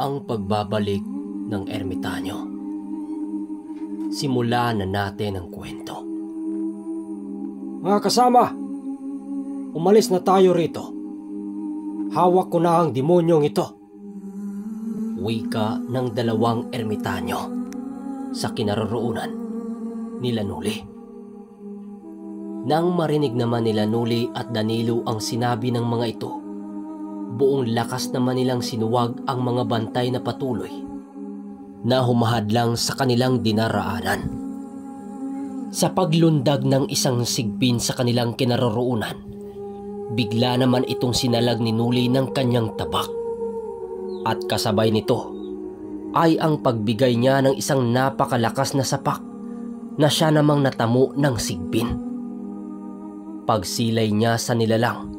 ang pagbabalik ng ermitanyo. Simulan na natin ang kwento. Mga kasama, umalis na tayo rito. Hawak ko na ang demonyong ito. Wika ng dalawang ermitanyo sa kinaroroonan nila Nuli. Nang marinig naman nila Nuli at Danilo ang sinabi ng mga ito, buong lakas naman nilang sinuwag ang mga bantay na patuloy na humahadlang sa kanilang dinaraanan. Sa paglundag ng isang sigbin sa kanilang kinaroroonan, bigla naman itong sinalag ni Nuli ng kanyang tabak. At kasabay nito ay ang pagbigay niya ng isang napakalakas na sapak na siya namang natamo ng sigbin. Pagsilay niya sa nilalang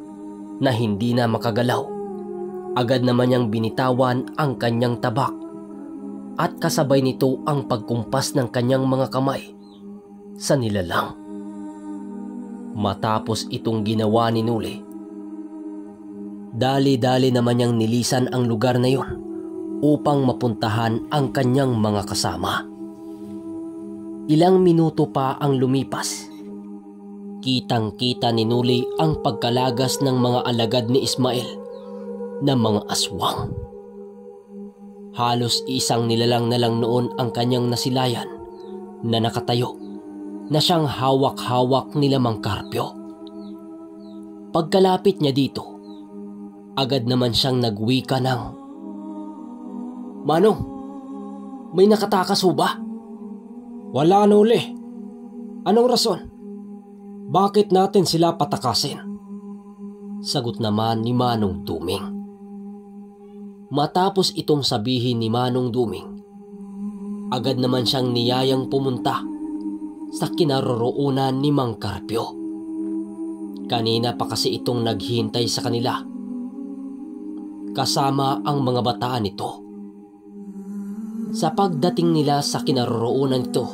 na hindi na makagalaw, agad naman niyang binitawan ang kanyang tabak at kasabay nito ang pagkumpas ng kanyang mga kamay sa nilalang. Matapos itong ginawa ni Nuli, dali-dali naman niyang nilisan ang lugar na yun upang mapuntahan ang kanyang mga kasama. Ilang minuto pa ang lumipas. Kitang-kita ni Nuli ang pagkalagas ng mga alagad ni Ismael na mga aswang. Halos isang nilalang na lang noon ang kanyang nasilayan na nakatayo na siyang hawak-hawak nila Mang Carpio. Pagkalapit niya dito, agad naman siyang nagwika ng, "Manong, may nakatakas ho ba?" "Wala, Nuli. Anong rason? Bakit natin sila patakasin?" sagot naman ni Manong Duming. Matapos itong sabihin ni Manong Duming, agad naman siyang niyayang pumunta sa kinaroroonan ni Mang Carpio. Kanina pa kasi itong naghihintay sa kanila kasama ang mga bataan nito. Sa pagdating nila sa kinaroroonan ito,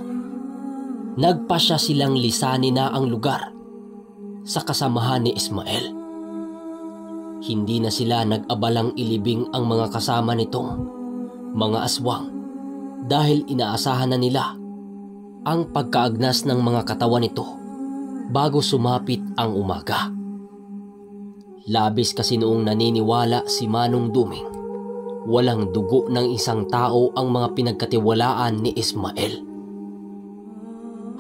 nagpasya silang lisanin na ang lugar sa kasamahan ni Ismael. Hindi na sila nag-abalang ilibing ang mga kasama nitong mga aswang dahil inaasahan na nila ang pagkaagnas ng mga katawan nito bago sumapit ang umaga. Labis kasi noong naniniwala si Manong Duming, walang dugo ng isang tao ang mga pinagkatiwalaan ni Ismael.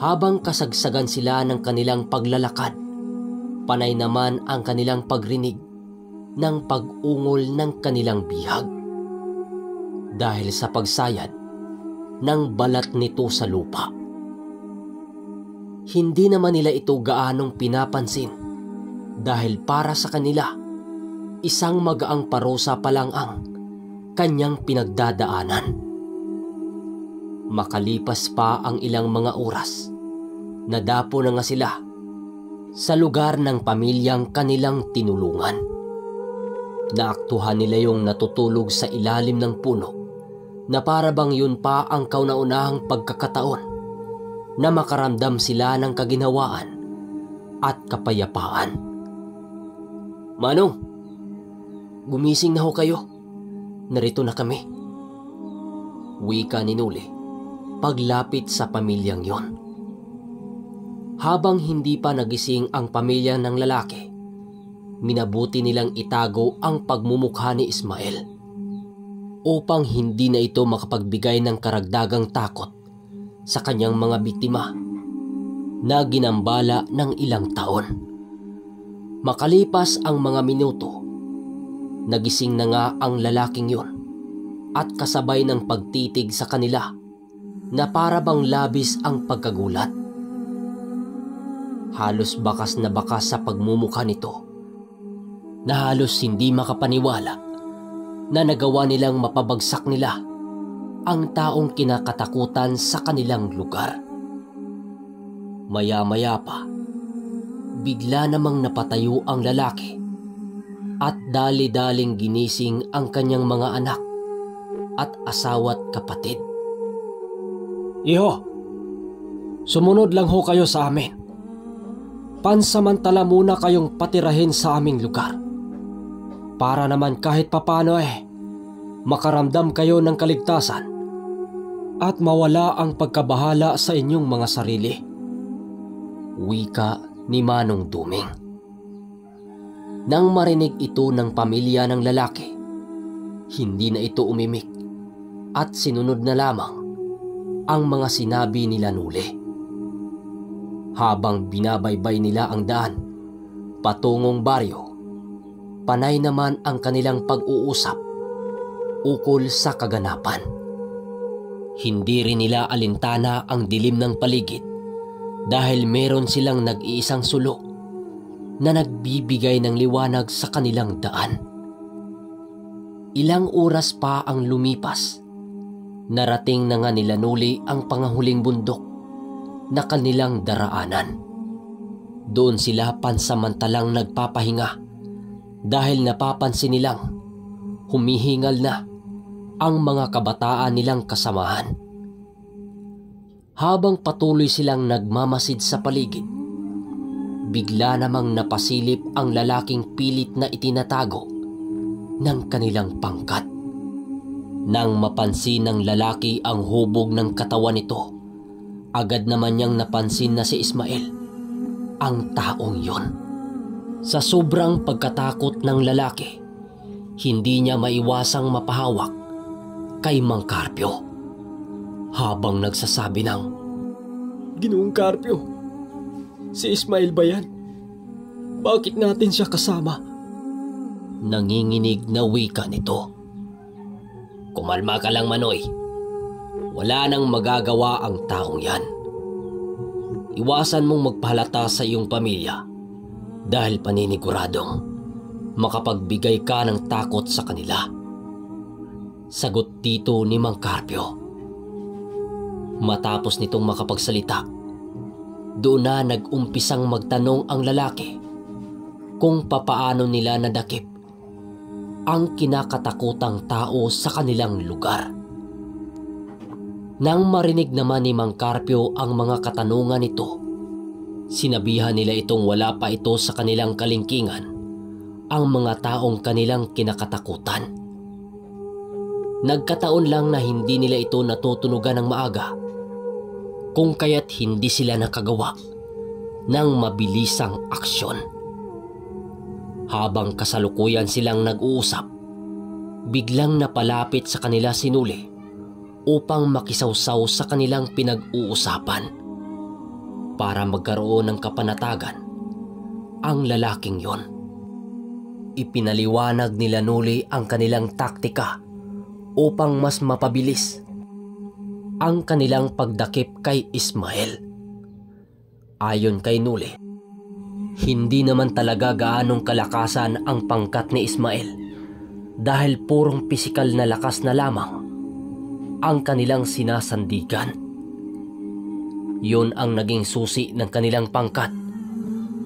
Habang kasagsagan sila ng kanilang paglalakad, panay naman ang kanilang pagrinig ng pag-ungol ng kanilang bihag dahil sa pagsayad ng balat nito sa lupa. Hindi naman nila ito gaanong pinapansin dahil para sa kanila, isang magaang parusa pa lang ang kanyang pinagdadaanan. Makalipas pa ang ilang mga oras, nadapo na nga sila sa lugar ng pamilyang kanilang tinulungan. Naaktuhan nila yung natutulog sa ilalim ng puno na para bang yun pa ang kauna-unahang pagkakataon na makaramdam sila ng kaginhawaan at kapayapaan. "Manong, gumising na ho kayo. Narito na kami," wika ni Nuli paglapit sa pamilyang yon. Habang hindi pa nagising ang pamilya ng lalaki, minabuti nilang itago ang pagmumukha ni Ismael upang hindi na ito makapagbigay ng karagdagang takot sa kanyang mga biktima na ginambala ng ilang taon. Makalipas ang mga minuto, nagising na nga ang lalaking yon at kasabay ng pagtitig sa kanila na para bang labis ang pagkagulat. Halos bakas na bakas sa pagmumukha nito na halos hindi makapaniwala na nagawa nilang mapabagsak nila ang taong kinakatakutan sa kanilang lugar. Maya-maya pa, bigla namang napatayo ang lalaki at dali-daling ginising ang kanyang mga anak at asawa't kapatid. "Iho, sumunod lang ho kayo sa amin. Pansamantala muna kayong patirahin sa aming lugar. Para naman kahit papano makaramdam kayo ng kaligtasan at mawala ang pagkabahala sa inyong mga sarili. Wika ni Manong Duming. Nang marinig ito ng pamilya ng lalaki, hindi na ito umimik at sinunod na lamang ang mga sinabi nila Nuli. Habang binabaybay nila ang daan patungong baryo, panay naman ang kanilang pag-uusap ukol sa kaganapan. Hindi rin nila alintana ang dilim ng paligid dahil meron silang nag-iisang sulok na nagbibigay ng liwanag sa kanilang daan. Ilang oras pa ang lumipas, narating na nga nila Nuli ang pangahuling bundok na kanilang daraanan. Doon sila pansamantalang nagpapahinga dahil napapansin nilang humihingal na ang mga kabataan nilang kasamahan. Habang patuloy silang nagmamasid sa paligid, bigla namang napasilip ang lalaking pilit na itinatago ng kanilang pangkat. Nang mapansin ng lalaki ang hubog ng katawan nito, agad naman niyang napansin na si Ismael, ang taong yon. Sa sobrang pagkatakot ng lalaki, hindi niya maiwasang mapahawak kay Mang Carpio habang nagsasabi ng, Ginoong Carpio, si Ismael ba yan? Bakit natin siya kasama? Nanginginig na wika nito. Kumalma ka lang, Manoy. Wala nang magagawa ang taong yan. Iwasan mong magpahalata sa iyong pamilya dahil paniniguradong makapagbigay ka ng takot sa kanila. Sagot dito ni Mang Carpio. Matapos nitong makapagsalita, doon na nag-umpisang magtanong ang lalaki kung papaano nila nadakip ang kinakatakutang tao sa kanilang lugar. Nang marinig naman ni Mang Carpio ang mga katanungan nito, sinabihan nila itong wala pa ito sa kanilang kalingkingan ang mga taong kanilang kinakatakutan. Nagkataon lang na hindi nila ito natutunugan ng maaga, kung kaya't hindi sila nakagawa ng mabilisang aksyon. Habang kasalukuyan silang nag-uusap, biglang napalapit sa kanila si Nuli upang makisawsaw sa kanilang pinag-uusapan. Para magkaroon ng kapanatagan ang lalaking yon, ipinaliwanag nila Nuli ang kanilang taktika upang mas mapabilis ang kanilang pagdakip kay Ismael. Ayon kay Nuli, hindi naman talaga gaanong kalakasan ang pangkat ni Ismael dahil purong pisikal na lakas na lamang ang kanilang sinasandigan. Yun ang naging susi ng kanilang pangkat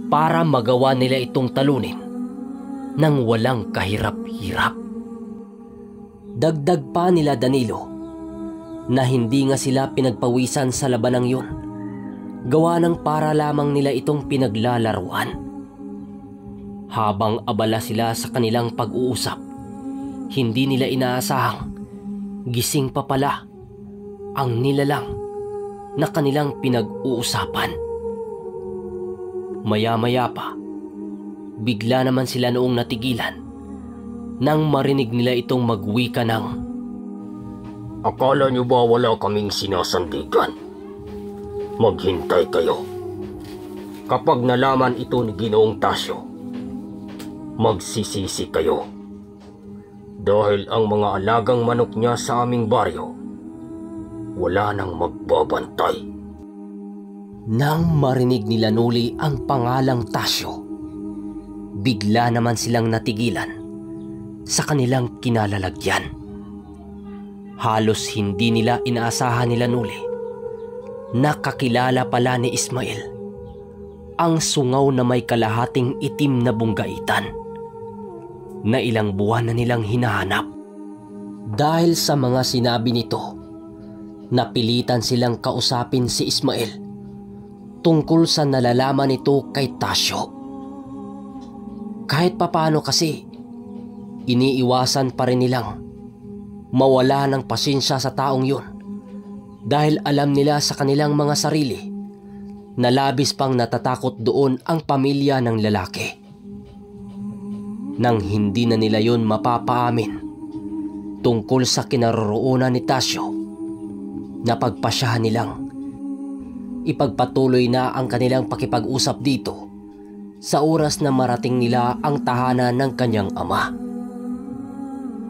para magawa nila itong talunin ng walang kahirap-hirap. Dagdag pa nila Danilo na hindi nga sila pinagpawisan sa labanang yun, gawa ng para lamang nila itong pinaglalaruan. Habang abala sila sa kanilang pag-uusap, hindi nila inaasahang gising pa pala ang nilalang na kanilang pinag-uusapan. Maya-maya pa, bigla naman sila noong natigilan nang marinig nila itong magwika ng, Akala niyo ba wala kaming sinasandigan? Maghintay kayo. Kapag nalaman ito ni Ginoong Tasyo, magsisisi kayo. Dahil ang mga alagang manok niya sa aming baryo, wala nang magbabantay. Nang marinig nila Nuli ang pangalang Tasyo, bigla naman silang natigilan sa kanilang kinalalagyan. Halos hindi nila inaasahan nila Nuli na kakilala pala ni Ismael ang sungaw na may kalahating itim na bunggaitan na ilang buwan na nilang hinahanap. Dahil sa mga sinabi nito, napilitan silang kausapin si Ismael tungkol sa nalalaman nito kay Tasyo. Kahit papano kasi, iniiwasan pa rin nilang mawala ng pasensya sa taong yun dahil alam nila sa kanilang mga sarili na labis pang natatakot doon ang pamilya ng lalaki. Nang hindi na nila yun mapapaamin tungkol sa kinaroroonan ni Tasyo, napagpasyahan nilang ipagpatuloy na ang kanilang pakipag-usap dito sa oras na marating nila ang tahanan ng kanyang ama.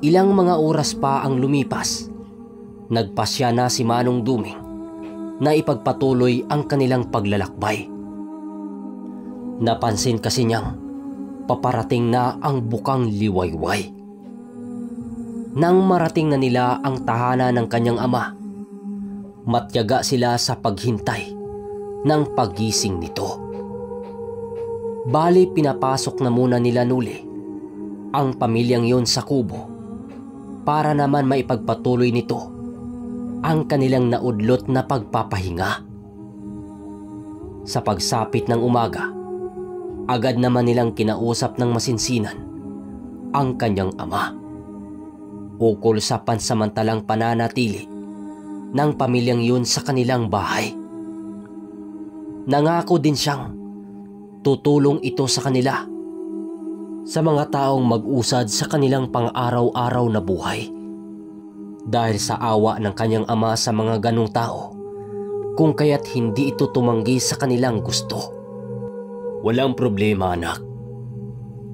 Ilang mga oras pa ang lumipas, nagpasya na si Manong Duming na ipagpatuloy ang kanilang paglalakbay. Napansin kasi niyang paparating na ang bukang liwayway. Nang marating na nila ang tahanan ng kanyang ama, matyaga sila sa paghintay ng paggising nito. Bali pinapasok na muna nila Nuli ang pamilyang yon sa kubo para naman maipagpatuloy nito ang kanilang naudlot na pagpapahinga. Sa pagsapit ng umaga, agad naman nilang kinausap ng masinsinan ang kanyang ama ukol sa pansamantalang pananatili ng pamilyang yun sa kanilang bahay. Nangako din siyang tutulong ito sa kanila sa mga taong mag-usad sa kanilang pang-araw-araw na buhay. Dahil sa awa ng kanyang ama sa mga ganong tao, kung kaya't hindi ito tumanggi sa kanilang gusto. Walang problema, anak.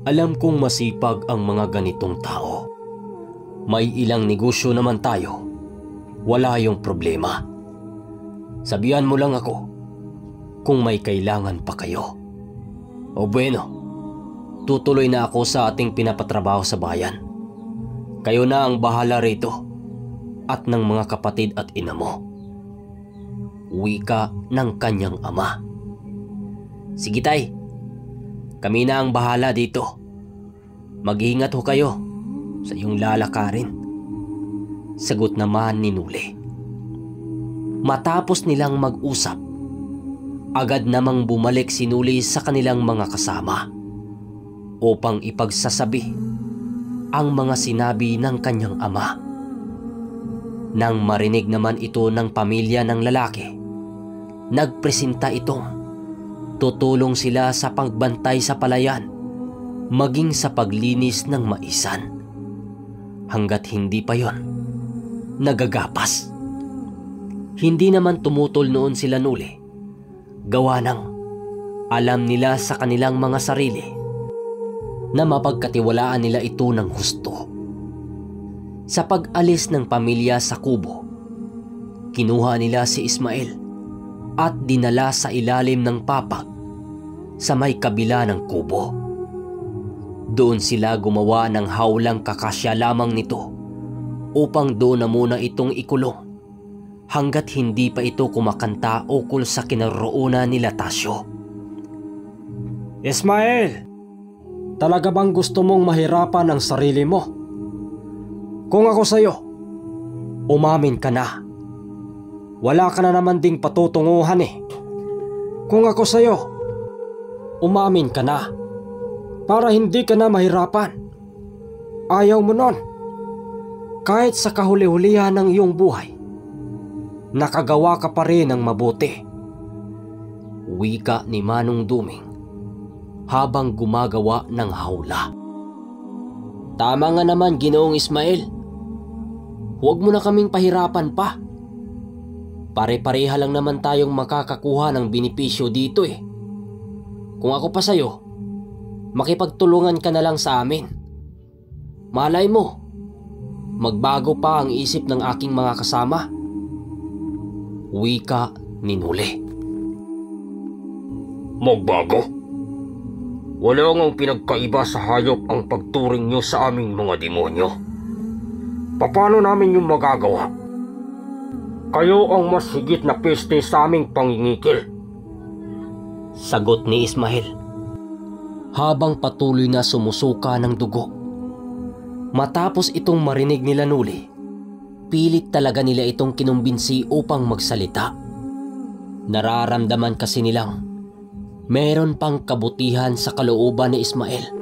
Alam kong masipag ang mga ganitong tao. May ilang negosyo naman tayo. Wala yung problema. Sabihan mo lang ako kung may kailangan pa kayo. O bueno, tutuloy na ako sa ating pinapatrabaho sa bayan. Kayo na ang bahala rito at ng mga kapatid at ina mo. Wika ng kanyang ama. Sige tay, kami na ang bahala dito. Mag-iingat ho kayo sa iyong lalakarin. Sagot naman ni Nuli. Matapos nilang mag-usap, agad namang bumalik si Nuli sa kanilang mga kasama upang ipagsasabi ang mga sinabi ng kanyang ama. Nang marinig naman ito ng pamilya ng lalaki, nagpresenta itong tutulong sila sa pagbantay sa palayan maging sa paglinis ng maisan. Hanggat hindi pa yon nagagapas. Hindi naman tumutol noon sila Nuli, gawa ng alam nila sa kanilang mga sarili na mapagkatiwalaan nila ito ng husto. Sa pag-alis ng pamilya sa kubo, kinuha nila si Ismael at dinala sa ilalim ng papag sa may kabila ng kubo. Doon sila gumawa ng hawlang kakasya lamang nito upang doon na muna itong ikulong hanggat hindi pa ito kumakanta ukol sa kinaroroonan nila Tasyo. Ismael, talaga bang gusto mong mahirapan ang sarili mo? Kung ako sa'yo, umamin ka na. Wala ka na naman ding patutunguhan eh. Kung ako sa'yo, umamin ka na para hindi ka na mahirapan. Ayaw mo nun. Kahit sa kahuli-hulihan ng iyong buhay, nakagawa ka pa rin ng mabuti. Wika ni Manong Duming habang gumagawa ng hawla. Tama nga naman, Ginoong Ismael. Huwag mo na kaming pahirapan pa. Pare-pareha lang naman tayong makakakuha ng benepisyo dito eh. Kung ako pa sa'yo, makipagtulungan ka na lang sa amin. Malay mo, magbago pa ang isip ng aking mga kasama. Wika ni Nuli. Magbago? Wala ngang pinagkaiba sa hayop ang pagturing nyo sa aming mga demonyo. Paano namin yung magagawa? Kayo ang mas higit na peste sa aming pangingikil. Sagot ni Ismael habang patuloy na sumusuka ng dugo. Matapos itong marinig nila Nuli, pilit talaga nila itong kinumbinsi upang magsalita. Nararamdaman kasi nilang meron pang kabutihan sa kalooban ni Ismael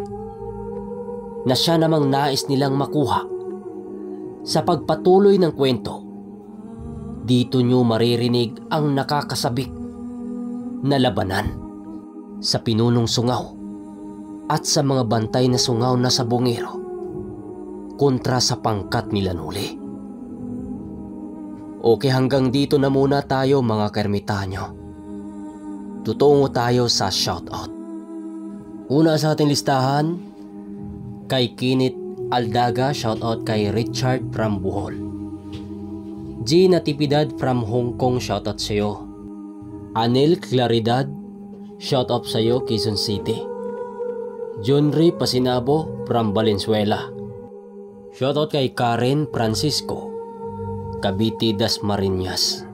na siya namang nais nilang makuha Sa pagpatuloy ng kwento, dito nyo maririnig ang nakakasabik na labanan sa pinunong sungaw at sa mga bantay na sungaw na sa bungero kontra sa pangkat nila Nuli. Okay, hanggang dito na muna tayo mga kaermitanyo. Tutungo tayo sa shoutout. Una sa ating listahan, kay Kinit Aldaga, shoutout kay Richard from Bohol. G. Natividad from Hong Kong, shoutout sa iyo. Anil Claridad, shoutout sa iyo, Quezon City. Junri Pasinabo from Valenzuela. Shoutout kay Karen Francisco, Cavite Dasmariñas.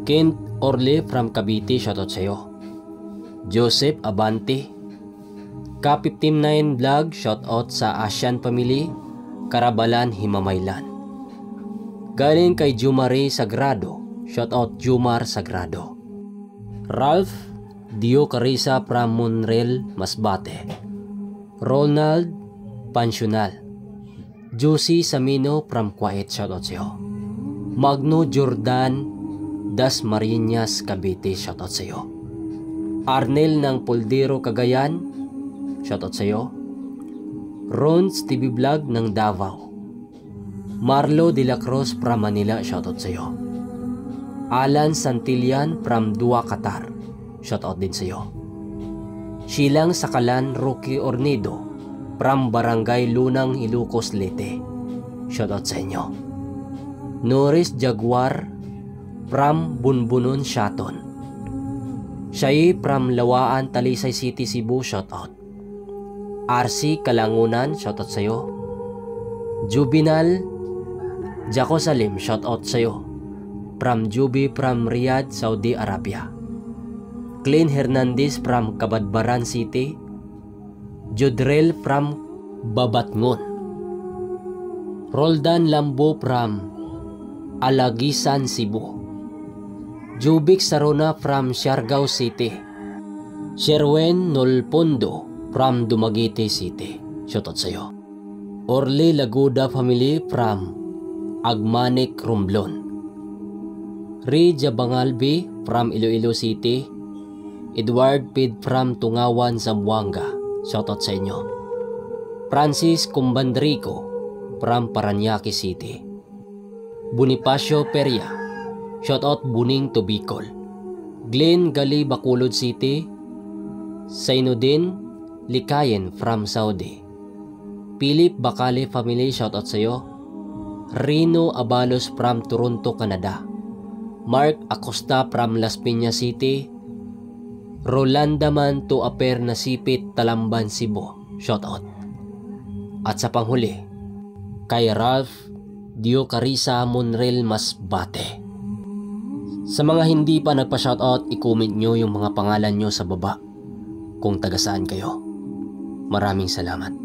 Kent Orle from Cavite, shoutout sa iyo. Joseph Abante, K59 Vlog, shoutout sa Asian Family, Karabalan, Himamaylan. Galing kay Jumare Sagrado, shoutout Jumar Sagrado. Ralph Dio Carissa from Monreal, Masbate. Ronald Pansional. Josie Samino from Kuwait, shoutout sa iyo. Magno Jordan Dasmariñas, Cavite, shoutout sa iyo. Arnel ng Poldero, Cagayan, shoutout sa iyo. Rons TV Vlog ng Davao. Marlo de la Cruz from Manila, shoutout sa iyo. Alan Santillan from Dua, Qatar, shoutout din sa iyo. Silang Sakalan Rocky Ornido from Barangay Lunang, Ilocos, Leyte, shoutout sa inyo. Norris Jaguar from Bunbunon, Shaton. Shai from Lawaan, Talisay City, Cebu, shoutout. RC Kalangunan, shoutout sa iyo. Juvenal Jaco Salim, shoutout sa iyo. From Juby from Riyadh, Saudi Arabia. Clean Hernandez from Kabadbaran City. Jodrel from Babatngon. Roldan Lambo from Alagisan, Cebu. Jubik Sarona from Siargao City. Sherwen Nolpondo from Dumaguete City, shoutout sa iyo. Orly Laguda Family from Agmanek, Romblon. Rija Bangalbi from Iloilo City. Edward Pid from Tungawan, Zamboanga, shoutout sa inyo. Francis Cumbandrico from Paranaque City. Bonifacio Peria, shoutout Buning to Bicol. Glenn Gali, Bacolod City. Sainudin Likayen from Saudi. Philip Bacale Family, shoutout sa iyo. Rino Abalos from Toronto, Canada. Mark Acosta from Las Piñas City. Rolanda Man to Aper Nasipit, Talamban, Cebu, shoutout. At sa panghuli, kay Ralph Dio Carissa, Monreal, Masbate. Sa mga hindi pa nagpa-shoutout, i-comment nyo yung mga pangalan nyo sa baba kung taga saan kayo. Maraming salamat.